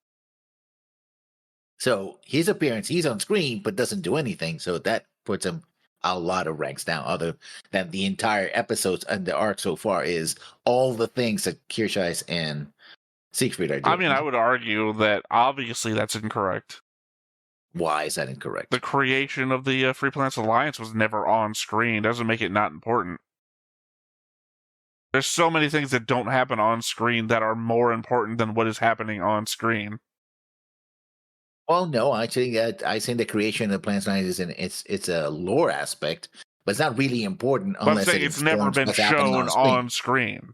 So his appearance, he's on screen, but doesn't do anything. So that puts him a lot of ranks down, other than the entire episodes and the arc so far is all the things that Kirscheiss and Siegfried are doing. I mean, I would argue that obviously that's incorrect. Why is that incorrect? The creation of the Free Planets Alliance was never on screen. Doesn't make it not important. There's so many things that don't happen on screen that are more important than what is happening on screen. Well, no, actually, I think the creation of the Planets Alliance is it's a lore aspect, but it's not really important unless it's never been shown on screen.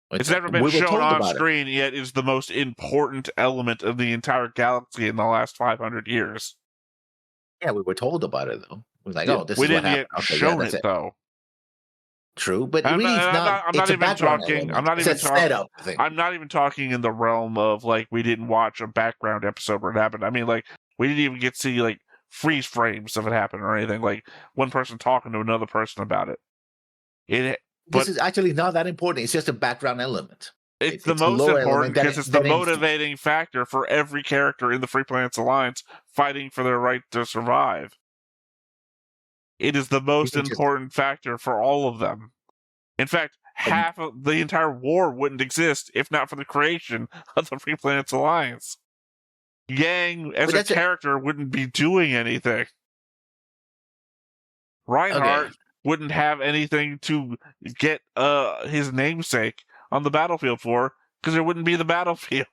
It's never been shown on screen, yet is the most important element of the entire galaxy in the last 500 years. Yeah, we were told about it, though. It was like, oh, this is what happened. We didn't get shown it, though. True, but really it's not. I'm not even talking. I'm not even talking in the realm of like we didn't watch a background episode where it happened. I mean, like we didn't even get to see like freeze frames of it happen or anything. Like one person talking to another person about it. This is actually not that important. It's just a background element. It's the most important because it's the motivating factor for every character in the Free Planets Alliance fighting for their right to survive. It is the most important factor for all of them. In fact, half of the entire war wouldn't exist if not for the creation of the Free Planets Alliance. Yang, as a character, wouldn't be doing anything. Reinhard wouldn't have anything to get his namesake on the battlefield for, because there wouldn't be the battlefield.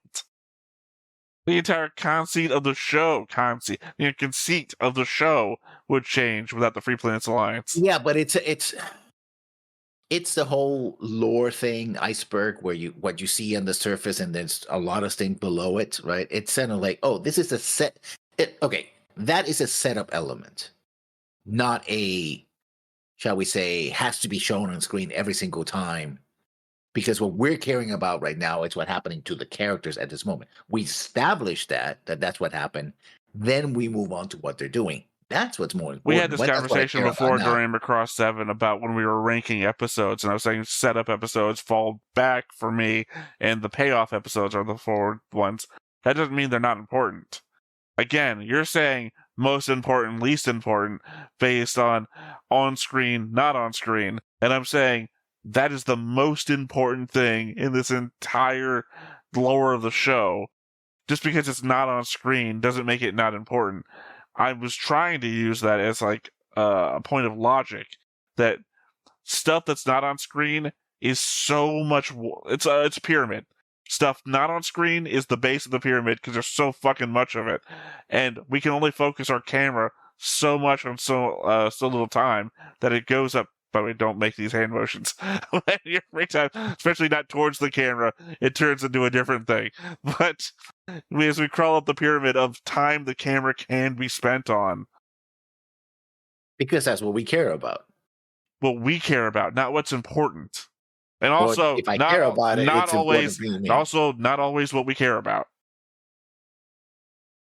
The entire conceit of the show, conceit of the show would change without the Free Planets Alliance. Yeah, but it's the whole lore thing, iceberg, where what you see on the surface and there's a lot of things below it, right? It's kind of like, oh, this is a set. That is a setup element, not a, shall we say, has to be shown on screen every single time. Because what we're caring about right now is what's happening to the characters at this moment. We established that's what happened. Then we move on to what they're doing. That's what's more important. We had this conversation before during Macross 7 about when we were ranking episodes, and I was saying setup episodes fall back for me, and the payoff episodes are the forward ones. That doesn't mean they're not important. Again, you're saying most important, least important, based on screen, not on screen, and I'm saying that is the most important thing in this entire lore of the show. Just because it's not on screen doesn't make it not important. I was trying to use that as like a point of logic, that stuff that's not on screen is so much. It's a pyramid. Stuff not on screen is the base of the pyramid because there's so fucking much of it, and we can only focus our camera so much on so little time that it goes up. By the way, don't make these hand motions when you're free time, especially not towards the camera. It turns into a different thing. But as we crawl up the pyramid of time the camera can be spent on. Because that's what we care about. What we care about, not what's important. And also, well, if I care about it, not it's always, not always what we care about.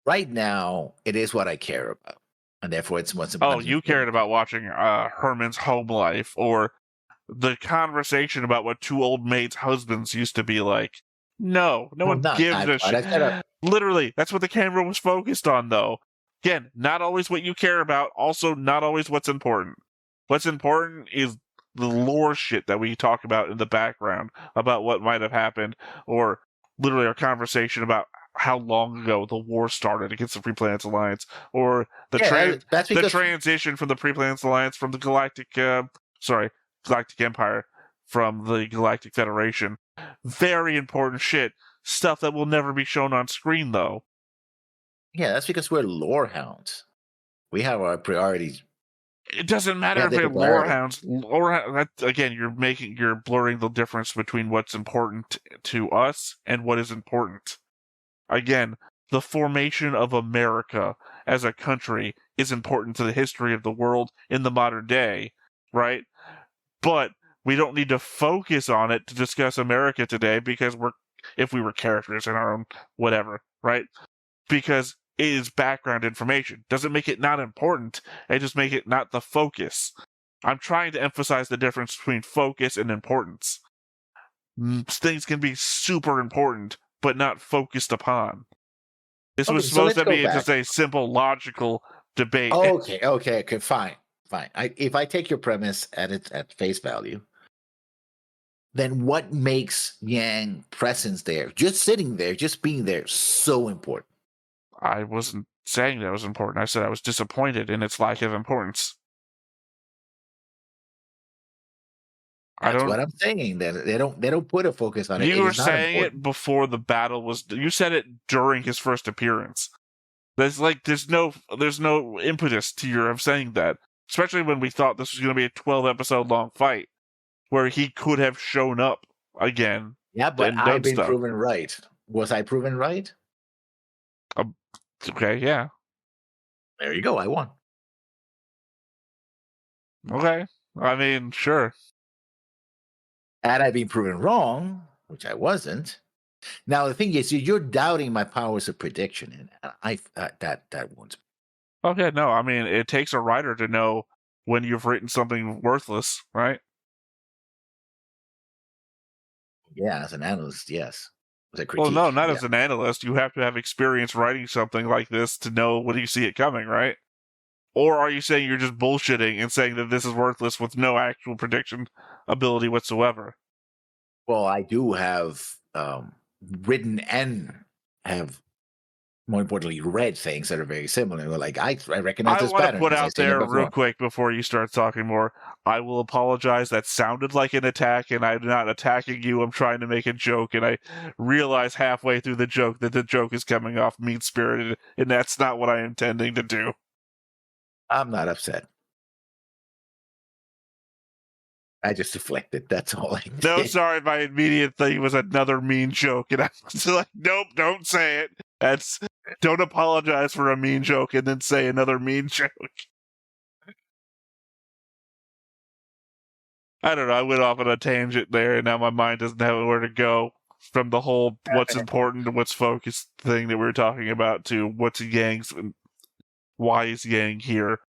Right now, it is what I care about. And therefore, it's what's important. Oh, you cared about watching Herman's home life, or the conversation about what two old maids' husbands used to be like. No one gives a shit. Literally, that's what the camera was focused on, though. Again, not always what you care about, also not always what's important. What's important is the lore shit that we talk about in the background, about what might have happened, or literally our conversation about how long ago the war started against the Free Planets Alliance, or the transition from the Free Planets Alliance from the Galactic Empire from the Galactic Federation. Very important shit. Stuff that will never be shown on screen, though. Yeah, that's because we're lore hounds. We have our priorities. It doesn't matter if they're lore hounds. Again, you're blurring the difference between what's important to us and what is important. Again, the formation of America as a country is important to the history of the world in the modern day, right? But we don't need to focus on it to discuss America today because if we were characters in our own whatever, right? Because it is background information. Doesn't make it not important. It just make it not the focus. I'm trying to emphasize the difference between focus and importance. Things can be super important, but not focused upon. This was supposed to be just a simple, logical debate. Okay, fine. If I take your premise at face value, then what makes Yang presence there, just sitting there, just being there, so important? I wasn't saying that was important. I said I was disappointed in its lack of importance. That's what I'm saying. That they don't put a focus on it. You were saying it before the battle was. You said it during his first appearance. There's no impetus to your saying that, especially when we thought this was going to be a 12-episode long fight where he could have shown up again. Yeah, but I've been proven right. Was I proven right? Okay, yeah. There you go. I won. Okay. I mean, sure. Had I been proven wrong, which I wasn't. Now the thing is, you're doubting my powers of prediction, and that wounds me. Okay, no, I mean, it takes a writer to know when you've written something worthless, right? Yeah, as an analyst, yes. Well, no, not as an analyst. You have to have experience writing something like this to know when you see it coming, right? Or are you saying you're just bullshitting and saying that this is worthless with no actual prediction ability whatsoever? Well, I do have written and have more importantly, read things that are very similar. Like I recognize I this want to pattern put because I've out seen it there real before. quick before you start talking more. I will apologize. That sounded like an attack, and I'm not attacking you. I'm trying to make a joke, and I realize halfway through the joke that the joke is coming off mean-spirited, and that's not what I'm intending to do. I'm not upset. I just deflected. That's all I did. No, sorry, my immediate thing was another mean joke, and I was like, nope, don't say it. Don't apologize for a mean joke and then say another mean joke. I don't know, I went off on a tangent there, and now my mind doesn't have where to go from the whole what's important and what's focused thing that we were talking about to what's Yang's and why is Yang here.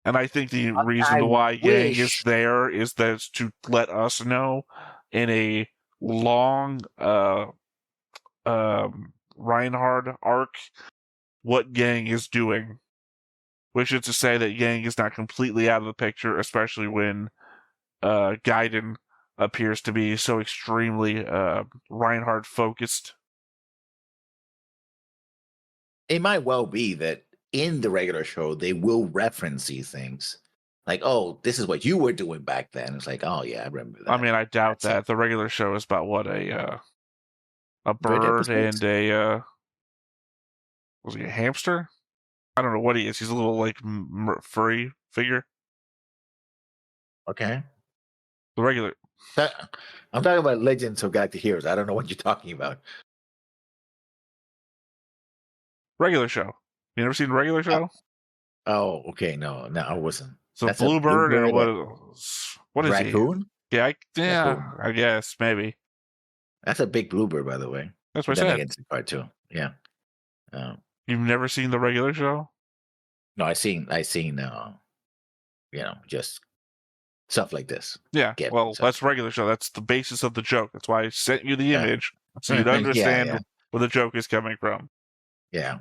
And I think the reason why Yang is there is that it's to let us know in a long Reinhard arc what Yang is doing. Which is to say that Yang is not completely out of the picture, especially when Gaiden appears to be so extremely Reinhard focused. It might well be that in the regular show, they will reference these things. Like, oh, this is what you were doing back then. It's like, oh, yeah, I remember that. I mean, I doubt that. The regular show is about, what, a bird and a... was he a hamster? I don't know what he is. He's a little, like, furry figure. Okay. The regular... I'm talking about Legends of Galactic Heroes. I don't know what you're talking about. Regular show. You never seen the regular show? Oh, okay. No, I wasn't. So Bluebird and what is raccoon? He? Yeah, I guess maybe. That's a big bluebird, by the way. That's what I said. Against part 2. Yeah. You've never seen the regular show? No, I seen. Just stuff like this. Yeah. That's regular show. That's the basis of the joke. That's why I sent you the image so you'd understand where the joke is coming from. Yeah.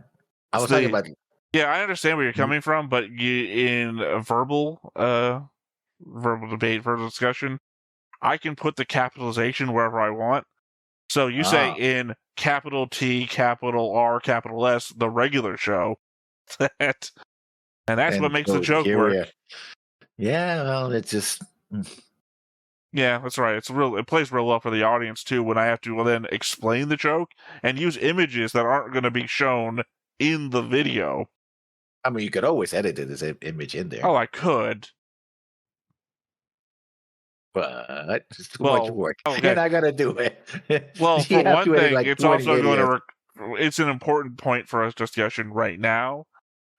I was talking about. Yeah, I understand where you're coming from, but in a verbal debate, verbal discussion, I can put the capitalization wherever I want. So you say in capital T, capital R, capital S, the regular show, and that's what makes the joke work. Yeah, well, it's just. Yeah, that's right. It plays real well for the audience too when I have to then explain the joke and use images that aren't going to be shown in the video. I mean, you could always edit it as an image in there. Oh, I could. But it's too much work. Okay. And I got to do it. Well, for one thing, it's also going to... It's an important point for us discussion right now.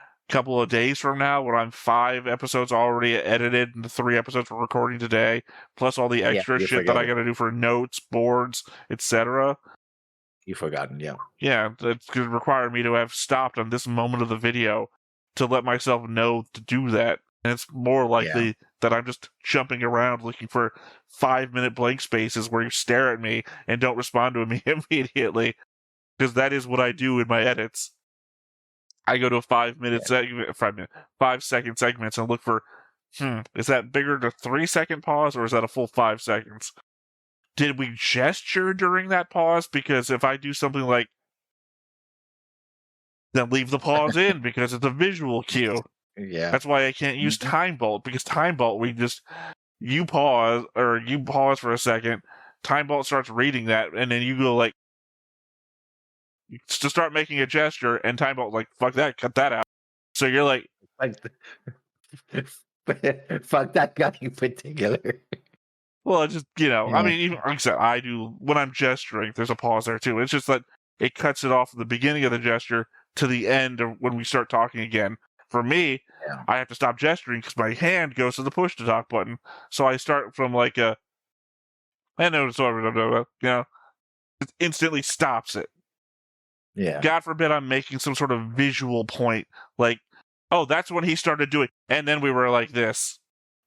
A couple of days from now, when I'm 5 episodes already edited and the 3 episodes we're recording today, plus all the extra shit that I got to do for notes, boards, etc. You've forgotten, yeah. Yeah, that's going to require me to have stopped on this moment of the video to let myself know to do that. And it's more likely that I'm just jumping around looking for 5-minute blank spaces where you stare at me and don't respond to me immediately. Because that is what I do in my edits. I go to a 5-second segments and look for, is that bigger than a 3-second pause or is that a full 5 seconds? Did we gesture during that pause? Because if I do something like, then leave the pause in because it's a visual cue. Yeah. That's why I can't use Time Bolt, because Time Bolt, you pause for a second, Time Bolt starts reading that, and then you go like, to start making a gesture, and Time Bolt like, fuck that, cut that out. So you're like fuck that guy in particular. Well, it's just, I mean, even like I said, I do, when I'm gesturing, there's a pause there too. It's just that it cuts it off at the beginning of the gesture to the end of when we start talking again. For me, I have to stop gesturing because my hand goes to the push to talk button. So I start from like it instantly stops it. Yeah. God forbid I'm making some sort of visual point, like, oh, that's when he started doing, and then we were like this.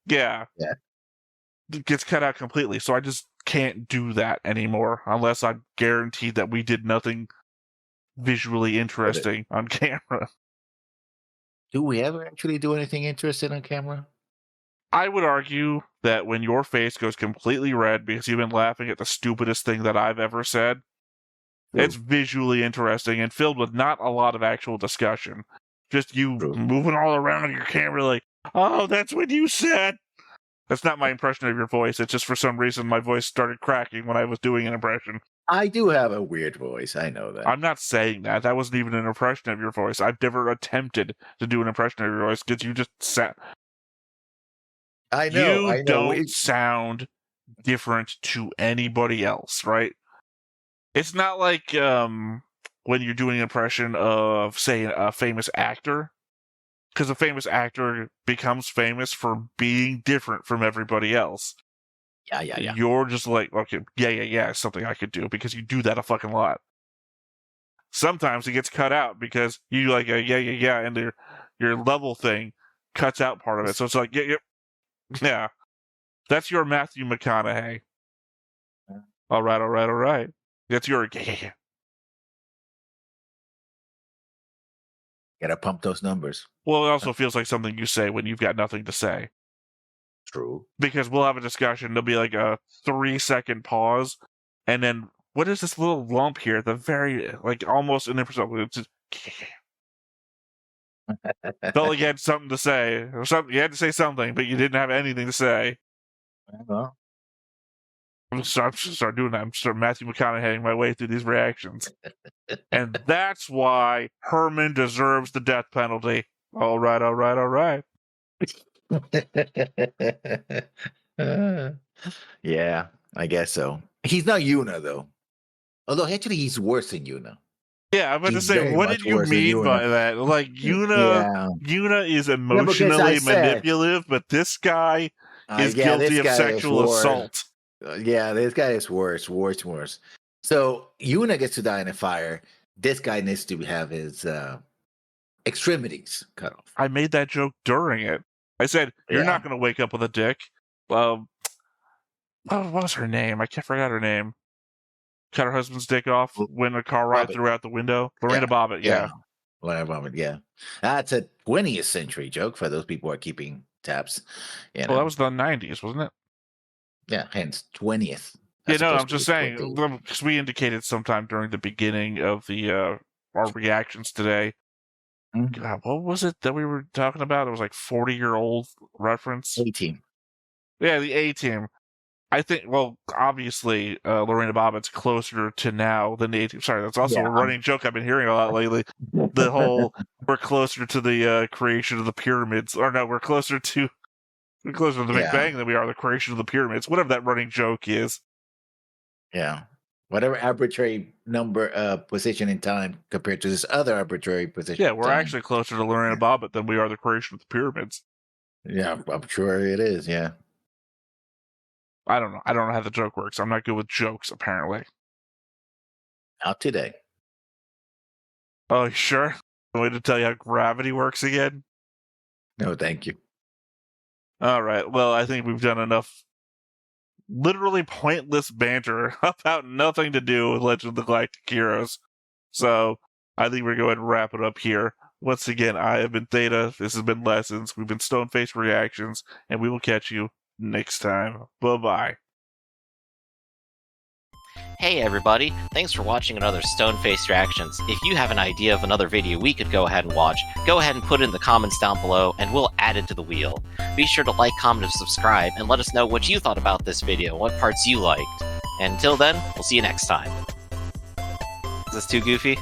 Yeah. It gets cut out completely, so I just can't do that anymore unless I'm guaranteed that we did nothing visually interesting on camera. Do we ever actually do anything interesting on camera? I would argue that when your face goes completely red because you've been laughing at the stupidest thing that I've ever said, It's visually interesting and filled with not a lot of actual discussion. Just you moving all around your camera like, oh, that's what you said. That's not my impression of your voice. It's just for some reason my voice started cracking when I was doing an impression. I do have a weird voice. I know that. I'm not saying that. That wasn't even an impression of your voice. I've never attempted to do an impression of your voice because you just sound... I know. You don't sound different to anybody else, right? It's not like when you're doing an impression of, say, a famous actor, because a famous actor becomes famous for being different from everybody else. Yeah. You're just like, okay, yeah, it's something I could do, because you do that a fucking lot. Sometimes it gets cut out because you like, yeah, and your level thing cuts out part of it. So it's like, yeah. That's your Matthew McConaughey. All right. That's your... Gotta pump those numbers. Well, it also feels like something you say when you've got nothing to say. True. Because we'll have a discussion, there'll be like a 3-second pause, and then, what is this little lump here at the very, like, almost imperceptible? It's just... Felt like you had something to say. Or something, you had to say something, but you didn't have anything to say. Well, I'm just start doing that. I'm start Matthew McConaugheying my way through these reactions. And that's why Herman deserves the death penalty. All right. Yeah, I guess so. He's not Yuna, though. Although, actually, he's worse than Yuna. Yeah, I'm about to say, what did you mean by that? Like, Yuna is emotionally manipulative, but this guy is guilty of sexual assault. Yeah, this guy is worse. So, Yuna gets to die in a fire. This guy needs to have his extremities cut off. I made that joke during it. I said, you're not going to wake up with a dick. What was her name? I can't forget her name. Cut her husband's dick off when a car ride threw out the window. Lorena Bobbitt, yeah. Lorena Bobbitt, yeah. That's a 20th century joke for those people who are keeping tabs. Well, that was the 90s, wasn't it? Yeah, hence 20th. Yeah, no, I'm just saying, because we indicated sometime during the beginning of the our reactions today. God, what was it that we were talking about? It was like 40-year-old reference. A-Team. Yeah, the A-Team. I think, well, obviously, Lorena Bobbitt's closer to now than the A-Team. Sorry, that's also a running joke I've been hearing a lot lately. The whole, we're closer to the creation of the pyramids. Or no, we're closer to the Big Bang than we are the creation of the pyramids. Whatever that running joke is. Yeah. Whatever arbitrary number, position in time compared to this other arbitrary position. Yeah, we're actually closer to Lorena Bobbitt than we are the creation of the pyramids. Yeah, I'm sure it is, yeah. I don't know. I don't know how the joke works. I'm not good with jokes, apparently. Not today. Oh, you sure? I'm going to tell you how gravity works again? No, thank you. All right. Well, I think we've done enough literally pointless banter about nothing to do with Legend of the Galactic Heroes. So I think we're going to wrap it up here. Once again, I have been Theta. This has been Lessons. We've been Stone-Faced Reactions, and we will catch you next time. Bye-bye. Hey everybody, thanks for watching another Stone-Faced Reactions. If you have an idea of another video we could go ahead and watch, go ahead and put it in the comments down below and we'll add it to the wheel. Be sure to like, comment, and subscribe and let us know what you thought about this video, what parts you liked. And until then, we'll see you next time. Is this too goofy?